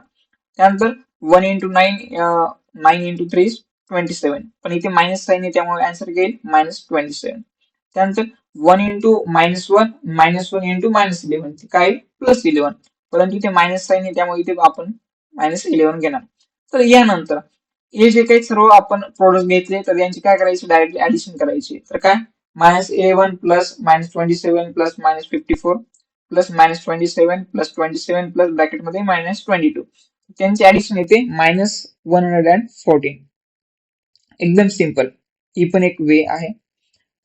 त्यानंतर 1 इंटू 9 9 इंटू 3 इज 27, पण इथे मायनस साइन आहे त्यामुळे आन्सर घेईल -27. त्यानंतर 1 इंटू -1 -1 इंटू -11 काय +11, परंतु इथे मायनस साइन आहे त्यामुळे इथे आपण -11 घेणार. तर यानंतर हे जे काही सर्व आपण प्रोडक्ट घेतले तर यांची काय करायची, डायरेक्टली ऍडिशन करायची. तर काय -11 plus -27 plus -54 plus -27 plus 27 plus ब्रॅकेटमध्ये -22, त्यांची ऍडिशन येते -114. एकदम सिंपल, ही पण एक वे आहे.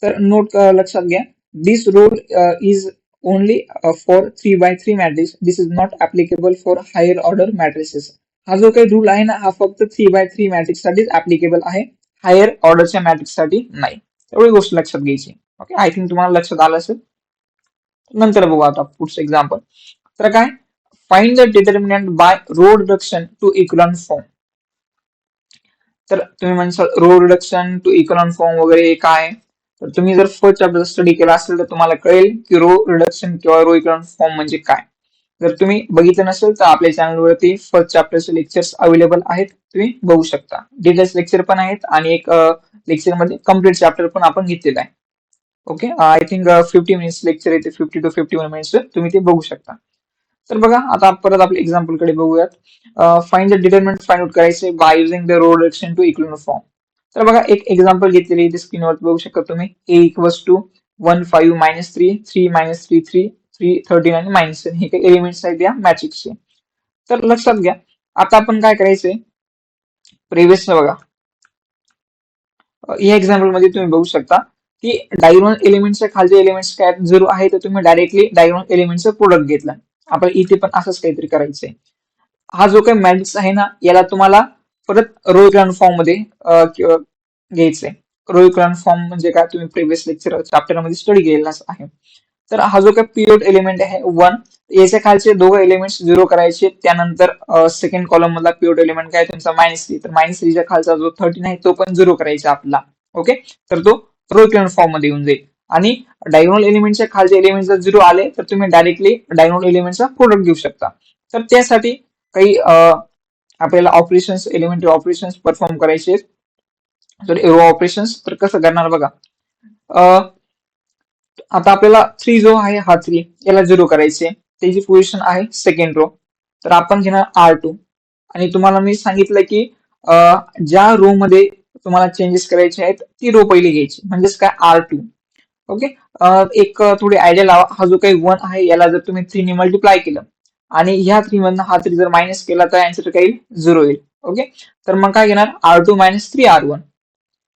तर नोट लक्षात घ्या, this rule is only for 3x3 matrix, this is not applicable for higher order matrices. हा जो काही रूल आहे ना, हा फक्त 3x3 मॅट्रिक्स साठीच ऍप्लिकेबल आहे, हायर ऑर्डरच्या मॅट्रिक्स साठी नाही. एवढी गोष्ट लक्षात घ्यायची. ओके, आय थिंक तुम्हाला लक्षात आलं असेल. नंतर बघू आता पुढचं एक्झाम्पल. तर काय, find the determinant by row reduction to equivalent form. तर तुम्ही म्हणसाल row reduction to equivalent form वगैरे काय, तर तुम्ही जर फर्स्ट चॅप्टर स्टडी केला असेल तर तुम्हाला कळेल की रो रिडक्शन किंवा रो इक्वलंट फॉर्म म्हणजे काय. जर तुम्ही बघितलं नसेल तर आपल्या चॅनलवरती फर्स्ट चॅप्टरचे लेक्चर्स अवेलेबल आहेत, तुम्ही बघू शकता. डिटेल्स लेक्चर पण आहेत आणि एक लेक्चर मध्ये कम्प्लीट चॅप्टर पण आपण घेतलेला आहे. Okay, I think 50 minutes lecture येते, 50 to 51 मिनिट्स तुम्ही ते बघू शकता. तर बघा आता परत आपल्या एक्झाम्पल कडे बघूयात. Find the determinant find out करायचे by using the row reduction to equilibrium form. तर बघा एक एक्झाम्पल घेतलेली इथे स्क्रीनवर बघू शकता तुम्ही. ए इक्वल्स टू 1 5 मायनस 3 3 मायनस 3 3 3 13 आणि मायनस 10 हे काही एलिमेंट्स आहेत या मॅट्रिक्सचे. तर लक्षात घ्या आता आपण काय करायचंय प्रिव्हियस बघा. या एक्झाम्पल मध्ये तुम्ही बघू शकता की डायगोनल एलिमेंटच्या खालचे एलिमेंट्स काय 0 आहे तर तुम्ही डायरेक्टली डायगोनल एलिमेंटचं प्रोडक्ट घेतलं. आपल्याला इथे पण असंच काहीतरी करायचंय. हा जो काही मॅट्रिक्स आहे ना याला तुम्हाला परत रो इक्विव्हॅलेंट फॉर्म मध्ये घ्यायचंय. रो इक्विव्हॅलेंट फॉर्म म्हणजे काय तुम्ही प्रिव्हियस लेक्चर चॅप्टर मध्ये स्टडी केलेलाच आहे. तर हा जो काही पिरियड एलिमेंट आहे 1 याच्या खालचे दोघं एलिमेंट्स 0 करायचे. त्यानंतर सेकंड कॉलम मधला पिरियड एलिमेंट काय तुमचा -3 तर -3च्या खालचा जो 13 आहे तो पण 0 करायचा आपला. ओके, तर तो रो इक्विव्हॅलेंट फॉर्म मध्ये येऊन जाईल. आणि डायगोनल एलिमेंटच्या खालचे एलिमेंट जर 0 आले तर तुम्ही डायरेक्टली डायगोनल एलिमेंटचा प्रोडक्ट घेऊ शकता. तर त्यासाठी काही आपल्याला ऑपरेशन्स एलिमेंटरी ऑपरेशन्स परफॉर्म करायचे. तर रो ऑपरेशन्स तर कसं करणार बघा. आता आपल्याला 3 जो आहे हा 3 याला 0 करायचे. त्याची पोझिशन आहे सेकंड रो. तर आपण घेणार R2 आणि तुम्हाला मी सांगितलं की ज्या रो मध्ये तुम्हाला चेंजेस करायचे आहेत ती रो पहिली घ्यायची म्हणजेच काय R2. ओके, एक थोडी आयडिया लावा. हा जो काही 1 आहे याला जर तुम्ही 3 ने मल्टिप्लाय केलं आणि ह्या 3 मधनं हा 3 जर मायनस केला तर आन्सर काही 0 येईल. ओके, तर मग काय घेणार R2 मायनस 3R1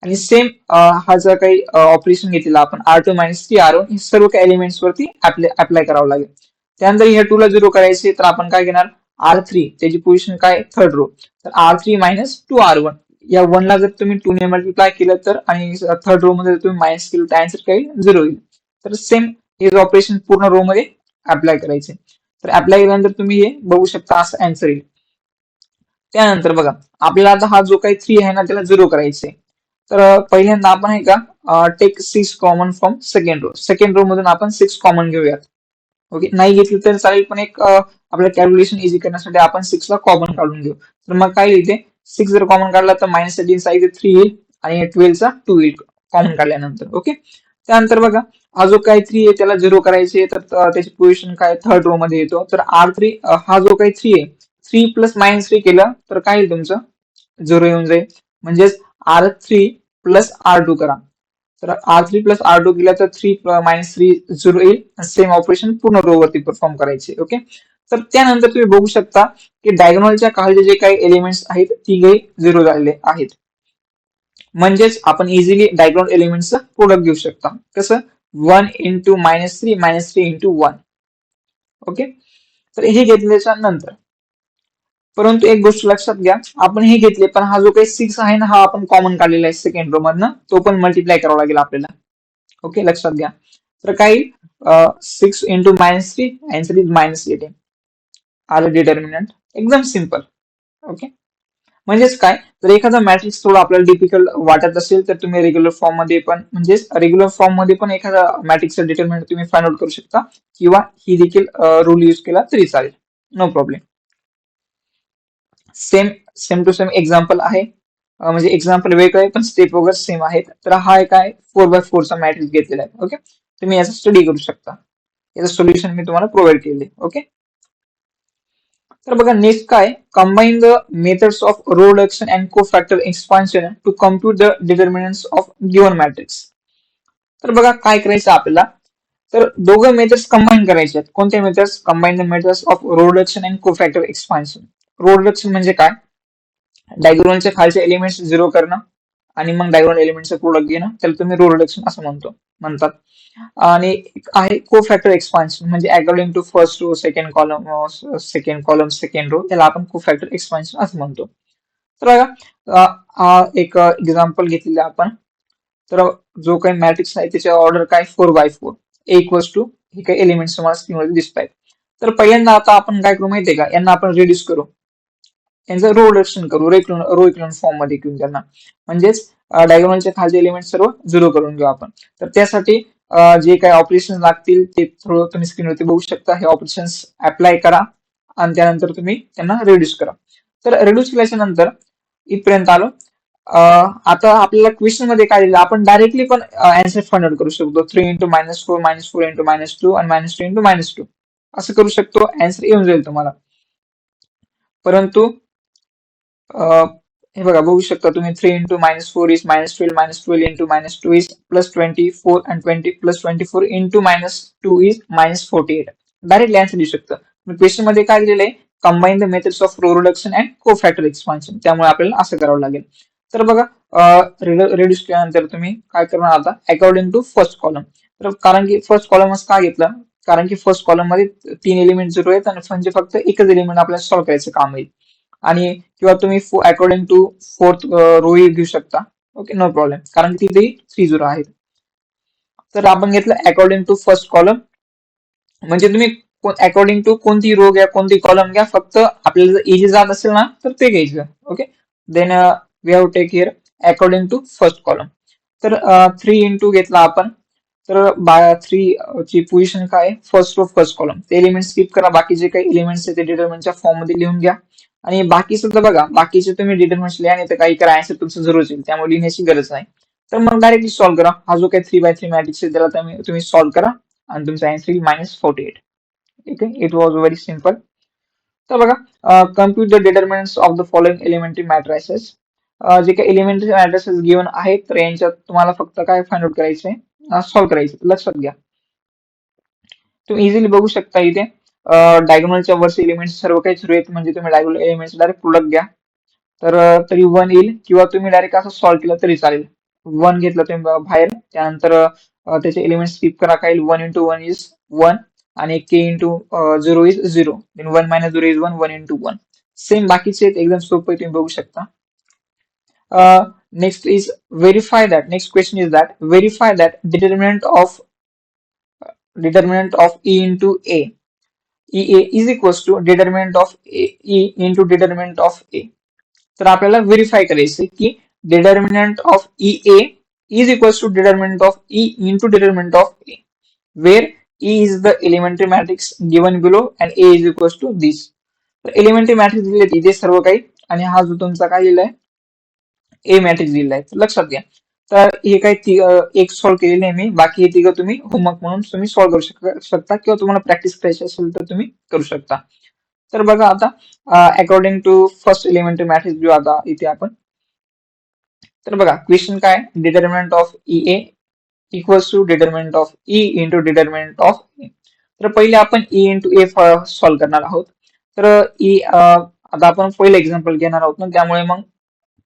आणि सेम हा जर काही ऑपरेशन घेतलेला आपण R2 मायनस 3R1 हे सर्व काही एलिमेंट्स वरती अप्लाय करावं लागेल. त्यानंतर ह्या 2 ला 0 करायचे तर आपण काय घेणार R3 त्याची पोझिशन काय थर्ड रो. तर R3 मायनस 2R1 या 1 ला जर तुम्ही 2 ने मल्टिप्लाय केलं तर आणि थर्ड रो मध्ये जर तुम्ही मायनस केलं तर आन्सर काही 0 येईल. तर सेम हे ऑपरेशन पूर्ण रो मध्ये अप्लाय करायचे. तर अप्लाय केल्यानंतर तुम्ही हे बघू शकता असं आन्सर येईल. त्यानंतर बघा आपल्याला आता हा जो काही 3 आहे ना त्याला 0 करायचे. तर पहिल्यांदा आपण आहे का take 6 common from second row. Second row मधून आपण 6 कॉमन घेऊयात. ओके, नाही घेतली तर चालेल पण एक आपल्या कॅल्क्युलेशन इझी करण्यासाठी आपण 6 ला कॉमन काढून घेऊ. तर मग काय येते 6 जर कॉमन काढला तर -13 चा इथे 3 येईल आणि 12 चा 2 येईल कॉमन काढल्यानंतर. ओके, त्यानंतर बघा हा जो काही 3 आहे त्याला 0 करायचे तर त्याची पोझिशन काय थर्ड रो मध्ये येतो. तर R3 हा जो काही 3 आहे 3 प्लस -3 केलं तर काय येईल तुमचं 0 येऊन जाईल. म्हणजेच R3 प्लस R2 करा. तर R3 प्लस R2 केला तर 3 मायनस 3 0 येईल. सेम ऑपरेशन पूर्ण रो वरती परफॉर्म करायचे. ओके, तर त्यानंतर तुम्ही बघू शकता की डायगोनलच्या खालचे जे काही एलिमेंट्स आहेत तिघे 0 झालेले आहेत. म्हणजेच आपण इझिली डायगोनल एलिमेंट्सचं प्रोडक्ट घेऊ शकता. कसं 1 इंटू -3 -3 इंटू 1. ओके, तर हे घेतल्याच्या नंतर परंतु एक गोष्ट लक्षात घ्या आपण हे घेतले पण हा जो काही 6 आहे ना हा आपण कॉमन काढलेला आहे सेकंड रो मधनं तो पण मल्टिप्लाय करावा लागेल आपल्याला. ओके, लक्षात घ्या. तर काही 6 इंटू -3 आन्सर इज -18 आलं डिटर्मिनंट. एकदम सिम्पल. ओके, म्हणजेच काय जर एखादा मॅट्रिक्स थोडा आपल्याला डिफिकल्ट वाटत असेल तर तुम्ही रेग्युलर फॉर्म मध्ये पण म्हणजेच रेग्युलर फॉर्म मध्ये पण एखादा मॅट्रिक्सचा डिटर्मिनंट तुम्ही फाइंड आउट करू शकता किंवा ही देखील रूल यूज केला तरी चालेल. No problem. Same to same example आहे. म्हणजे एक्झाम्पल वेगळं आहे पण स्टेप वगैरे सेम आहेत. तर हा एक आहे 4x4 चा मॅट्रिक्स घेतलेला आहे. ओके, तुम्ही याचा स्टडी करू शकता. याचं सोल्युशन मी तुम्हाला प्रोव्हाइड केले. ओके, तर बघा नेक्स्ट काय combine the methods of row reduction and cofactor expansion to compute the determinants of given matrix. तर बघा काय करायचं आपल्याला तर दोघं मेथड्स कंबाईन करायचे आहेत. कोणते methods combine the methods of row reduction and cofactor expansion. Row reduction म्हणजे काय डायगोनलच्या खालचे एलिमेंट्स 0 करणं आणि मग डायगोनल एलिमेंटचं प्रोडक्ट घेणं त्याला तुम्ही रो रिडक्शन असं म्हणतात. आणि एक आहे कोफॅक्टर एक्सपान्शन म्हणजे according to first row second column second row त्याला आपण कोफॅक्टर एक्सपान्शन असं म्हणतो. तर बघा एक एक्झाम्पल घेतलेलं आपण. तर जो काही मॅट्रिक्स आहे त्याची ऑर्डर काय 4x4 इक्वल्स टू हे काही एलिमेंट्स तुम्हाला स्क्रीनवर दिसत आहेत. तर पहिल्यांदा आता आपण काय करू माहितीये का यांना आपण रिड्यूस करू. यांचं रो रिडक्शन करू रो इक्विव्हॅलेंट फॉर्म मध्ये घेऊन त्यांना म्हणजेच डायगोनलच्या खालचे एलिमेंट सर्व 0 करून घेऊ आपण. तर त्यासाठी जे काही ऑपरेशन लागतील ते थोडं तुम्ही स्क्रीनवरती बघू शकता. हे ऑपरेशन्स अप्लाय करा आणि त्यानंतर तुम्ही त्यांना रिड्यूस करा. तर रिड्यूस केल्याच्या नंतर इथपर्यंत आलो. आता आपल्याला क्वेश्चन मध्ये काय दिलं, आपण डायरेक्टली पण आन्सर फाइंड आउट करू शकतो. 3 इंटू -4 -4 इंटू -2 आणि -3 इंटू -2 असं करू शकतो. आन्सर येऊन जाईल तुम्हाला. परंतु हे बघा, बघू शकता तुम्ही 3 इंटू -4 इज -12 -12 इंटू -2 इज +24 आणि 20 +24 इंटू -2 इज -48. डायरेक्टली आन्सर देऊ शकतं. क्वेश्चन मध्ये काय दिलेलं आहे, combine the methods of row reduction and cofactor expansion. त्यामुळे आपल्याला असं करावं लागेल. तर बघा, रिड्यूस केल्यानंतर तुम्ही काय करणार आता, अकॉर्डिंग टू फर्स्ट कॉलम. तर कारण की फर्स्ट कॉलमच का घेतला, कारण की फर्स्ट कॉलम मध्ये 3 एलिमेंट झिरो आहेत आणि म्हणजे फक्त एकच एलिमेंट आपल्याला सॉल्व्ह करायचं काम येईल. आणि किंवा तुम्ही अकॉर्डिंग टू फोर्थ रो घेऊ शकता. ओके, नो प्रॉब्लेम, कारण की तिथे 3 झिरो आहेत. तर आपण घेतलं अकॉर्डिंग टू फर्स्ट कॉलम, म्हणजे तुम्ही अकॉर्डिंग टू कोणती रो घ्या, कोणती कॉलम घ्या, फक्त आपल्याला जर इजी जात असेल ना तर ते घ्यायचं. Okay, then we have take here according to first column. तर 3 इंटू घेतला आपण, तर 3 ची पोझिशन काय, फर्स्ट रो फर्स्ट कॉलम. ते एलिमेंट स्किप करा, बाकी जे काही एलिमेंट्स आहेत ते डिटर्मिनंटच्या फॉर्म मध्ये लिहून घ्या. आणि बाकी सुद्धा बघा, बाकीचे तुम्ही डिटर्मिनंट्स लिहा, नाही तर काही करा, आन्सर तुमचं जरूर येईल, त्यामुळे लिहिण्याची गरज नाही. तर मग डायरेक्टली सॉल्व्ह करा. हा जो काही 3x3 मॅट्रिक्स आहे त्याला तुम्ही सॉल्व्ह करा आणि तुमचा आन्सर येईल -48. ठीक आहे, इट वॉज व्हेरी सिम्पल. तर बघा, compute the determinants of the following elementary matrices. जे काही एलिमेंटरी मॅट्रिसेस गिवन आहेत, तर यांच्यात तुम्हाला फक्त काय फाइंड आउट करायचंय, सॉल्व्ह करायचं. लक्षात घ्या, तुम्ही इझिली बघू शकता इथे डायगोनलच्या वरचे एलिमेंट्स सर्व काही झिरो आहेत, म्हणजे तुम्ही डायगोनल एलिमेंट्स डायरेक्ट प्रोडक्ट घ्या. तर तरी 1 येईल, किंवा तुम्ही डायरेक्ट असं सॉल्व्ह केलं तरी चालेल. 1 घेतलं तुम्ही बाहेर, त्यानंतर त्याचे एलिमेंट स्किप करा, काय 1 इंटू 1 इज 1 आणि k into 0 is 0. 1 minus 0 is 1, 1 into 1. Same बाकीचे एकदम सोपे तुम्ही बघू शकता. Next is verify that. Next question is that verify that determinant of e into a, EA is equals to determinant of E into determinant of A. तर आपल्याला verify करायचे की determinant of EA is equals to determinant of E into determinant of A, where E is the elementary matrix given below and A is equals to this. तर elementary matrix दिले इथे सर्व काही, आणि हा जो तुमचा काय दिलाय, ए मॅट्रिक्स दिलेला आहे. लक्षात घ्या. तर हे काही एक सॉल्व्ह केलेले आहे मी, बाकी हे तिघं तुम्ही होमवर्क म्हणून तुम्ही सॉल्व्ह करू शकता, किंवा तुम्हाला प्रॅक्टिस करायची असेल तर तुम्ही करू शकता. तर बघा आता, according to first elementary matrix घेऊ आता इथे आपण. तर बघा क्वेश्चन काय, determinant of EA equals to determinant of E into determinant of A. तर पहिले आपण E इंटू ए सॉल्व्ह करणार आहोत. तर आता आपण पहिलं एक्झाम्पल घेणार आहोत ना, त्यामुळे मग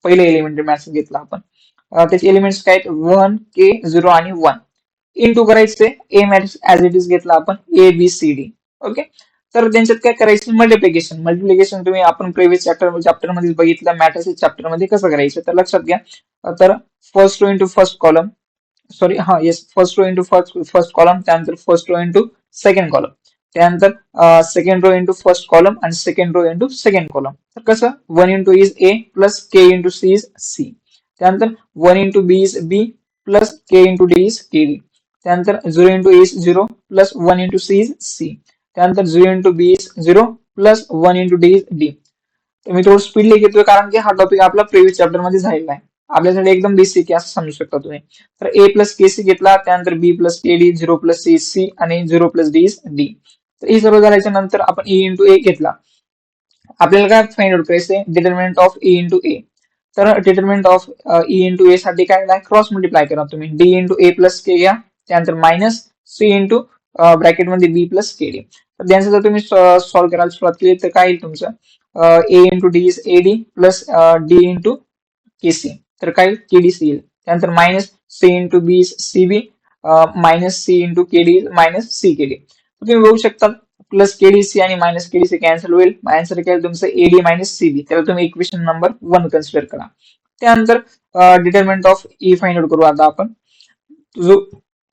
पहिले एलिमेंटरी मॅट्रिक्स घेतला आपण. त्याचे एलिमेंट्स काय आहेत, 1 k 0 आणि 1. इंटू करायचे A matrix as it is घेतला आपण, ABCD. ओके, तर त्यांच्यात काय करायचं, मल्टिप्लिकेशन तुम्ही आपण प्रिव्हियस चॅप्टर मध्ये बघितलं, मॅट्रिक्स चॅप्टर मध्ये कसं करायचं. तर लक्षात घ्या, तर first row into first column, sorry हा yes, first row into first column, त्यानंतर first row into second column, त्यानंतर second row into first column आणि second row into second column. तर कसं, 1 into is A plus K into C is C. त्यानंतर 1 into B is B plus K into D is K D. त्यानंतर 0 into A is 0 plus 1 into C is C. त्यानंतर 0 into B is 0 plus 1 into D is D. तर मी थोडं speedly घेतोय, कारण की हा टॉपिक आपला प्रिव्हियस चॅप्टर मध्ये झालेला आहे, आपल्यासाठी एकदम बेसिक आहे असं समजू शकता तुम्ही. तर ए प्लस के सी घेतला, त्यानंतर बी प्लस के डी, 0 प्लस सी सी आणि 0 प्लस डी इज डी. तर हे सर्व झाल्याच्या नंतर आपण ई इंटू ए घेतला. आपल्याला काय फाइंड आउट करायचंय, डिटर्मिनंट ऑफ ई इंटू ए. तर डिटर्मिनंट ऑफ ई इंटू ए साठी काय, क्रॉस मल्टिप्लाय करा तुम्ही, डी इंटू ए प्लस के घ्या, त्यानंतर मायनस सी इंटू ब्रॅकेट मध्ये बी प्लस के डी. तर त्यांचं जर तुम्ही सॉल्व्ह करायला सुरुवात केली तर काय येईल तुमचं, A into D is A D plus D into K C. तर काय के डी सी येईल. त्यानंतर minus C into B is C B minus C into K D minus C K D. तुम्ही बघू शकता, प्लस केडीसी आणि minus KDC cancel होईल. Answer काय तुमचं एडी मायनस सीबी. त्याला तुम्ही इक्वेशन नंबर 1 कन्सिडर करा. त्यानंतर determinant of E find out करू आता आपण.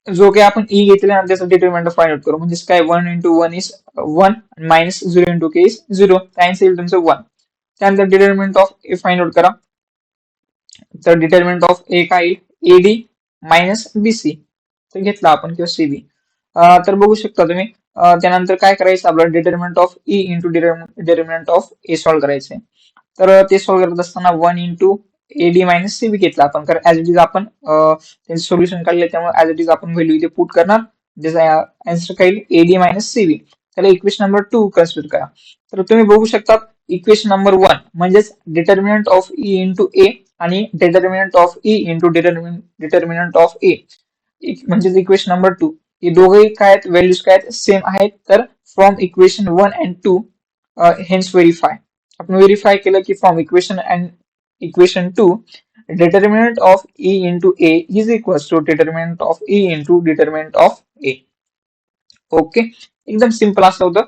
जो काही आपण ई घेतला ना त्याचा डिटर्मिनंट फाइंड आउट करू. म्हणजे काय 1 into 1 is 1 minus 0 into K is 0. Answer येईल तुमचं 1. त्यानंतर determinant of A find out करा. तर डिटर्मिनंट ऑफ ए काय येईल, एडी मायनस बीसी. तर घेतला आपण, किंवा सीबी. तर बघू शकता तुम्ही. त्यानंतर काय करायचं, आपल्याला determinant of E into determinant of A solve करायचंय. तर ते सॉल्व्ह करत असताना 1 इंटू AD मायनस CB घेतला आपण, कारण ऍज इट इज आपण त्यांचे सोल्युशन काढले, त्यामुळे ऍज इट इज आपण व्हॅल्यू इथे पुट करणार. ज्याचा आन्सर काय येईल AD मायनस CB. त्याला इक्वेशन नंबर 2 कन्सिडर करा. तर तुम्ही बघू शकता इक्वेशन नंबर 1 म्हणजेच determinant of E into A आणि determinant of E into determinant of A म्हणजेच इक्वेशन नंबर 2. हे दोघेही काय आहेत, व्हॅल्यूज काय आहेत, सेम आहेत. तर from equation 1 and 2 hence verify. आपण व्हेरीफाय केलं की from equation 2 determinant of E into A is equals to determinant of E into determinant of A. Okay, एकदम सिंपल असं होतं.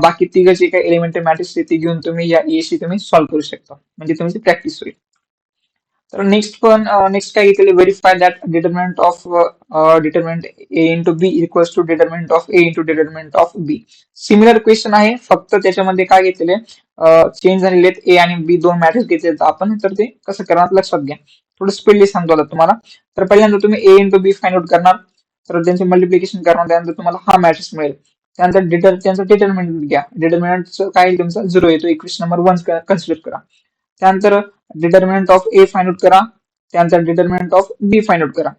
बाकी तिघ जे काही एलिमेंटरी मॅट्रिक्स ते घेऊन तुम्ही या एशी तुम्ही सॉल्व्ह करू शकता, म्हणजे तुमची प्रॅक्टिस होईल. तर नेक्स्ट काय घेतले, verify that determinant of determinant A into B equals to determinant of A into determinant of B. Similar question आहे, फक्त त्याच्यामध्ये काय घेतलेले चेंज झालेले आहेत. A आणि B दोन मॅट्रिक्स घेतले आपण, तर ते कसं करणार लक्षात घ्या. थोडं स्पीडली सांगतो आता तुम्हाला. तर पहिल्यांदा तुम्ही A into B find out करणार, तर त्यांचे मल्टिप्लिकेशन करणार, त्यानंतर तुम्हाला हा मॅट्रिक्स मिळेल. त्यानंतर त्यांचं डिटर्मिनंट घ्या. डिटर्मिनंट काय तुमचा 0 येतो, इक्वेशन नंबर 1 कन्सिडर करा. त्यानंतर determinant of A find out करा, त्यानंतर determinant of B find out करा.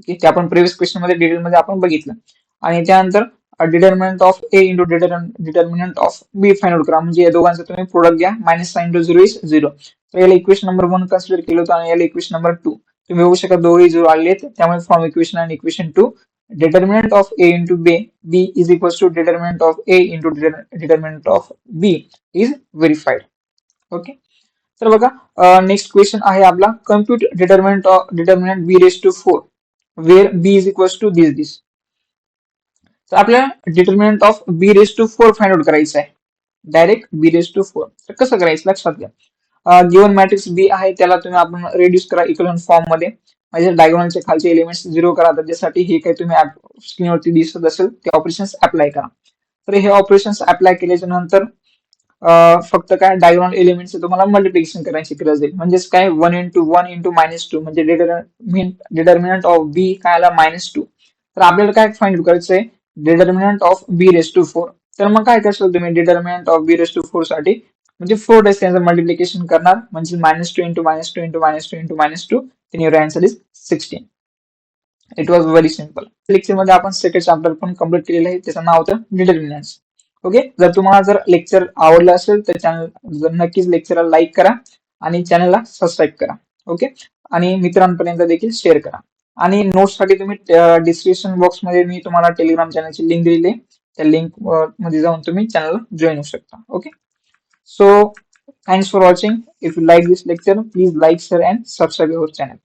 ते आपण प्रिव्हियस क्वेश्चन मध्ये डिटेलमध्ये आपण बघितलं. आणि त्यानंतर determinant of A into determinant of B find out करा, म्हणजे या दोघांचं तुम्ही प्रोडक्ट घ्या. Minus sign to 0 is 0. तर याला इक्वेशन नंबर 1 कन्सिडर केलं होतं आणि याला इक्वेशन नंबर 2. तुम्ही बघू शकता दोघे 0 आले, त्यामुळे फ्रॉम इक्वेशन आणि equation 2 determinant of A into B is equals to determinant of A into determinant of B is verified. Okay, तर बघा नेक्स्ट क्वेश्चन आहे आपला, compute determinant B raised to 4 where B is equals to this. तर आपल्याला determinant of B raised to 4 find out करायचं आहे, direct B raised to 4. तर कसं करायचं लक्षात घ्या. गिवन मॅट्रिक्स बी आहे त्याला तुम्ही आपण रेड्यूस करा इक्वलन फॉर्म मध्ये, म्हणजे डायगोनलचे खालचे एलिमेंट्स 0 करा. त्याच्यासाठी हे काही तुम्ही स्क्रीनवरती दिसत असेल ते ऑपरेशन्स अप्लाय करा. तर हे ऑपरेशन्स अप्लाय केल्याच्या नंतर फक्त काय डायगोनल एलिमेंट्स तुम्हाला मल्टिप्लिकेशन करायची गरज आहे. म्हणजेच काय 1 इंटू -2 म्हणजे डिटर्मिनंट ऑफ बी काय आला -2. तर आपल्याला काय फाइंड करायचं आहे, determinant of B raised to 4. तर मग काय करशाल तुम्ही determinant of B raised to 4 साठी, म्हणजे 4 टाइम्स त्यांचं मल्टिप्लिकेशन करणार, म्हणजे -2 into -2 into -2 into -2, then your answer is 16. It was very simple. Lecture मध्ये आपण सेकंड चॅप्टर पण कम्प्लीट केलेलं आहे, त्याचं नाव होतं डिटर्मिनंट्स. ओके, जर तुम्हाला जर लेक्चर आवडलं असेल तर चॅनल नक्कीच लेक्चरला लाईक करा आणि चॅनलला सबस्क्राईब करा. ओके, आणि मित्रांपर्यंत देखील शेअर करा. आणि नोट्ससाठी तुम्ही डिस्क्रिप्शन बॉक्स मध्ये मी तुम्हाला टेलिग्राम चॅनलची लिंक दिलेली आहे, त्या लिंक मध्ये जाऊन तुम्ही चॅनलला जॉईन होऊ शकता. Okay, so thanks for watching. If you like this lecture, please like, share and subscribe our channel.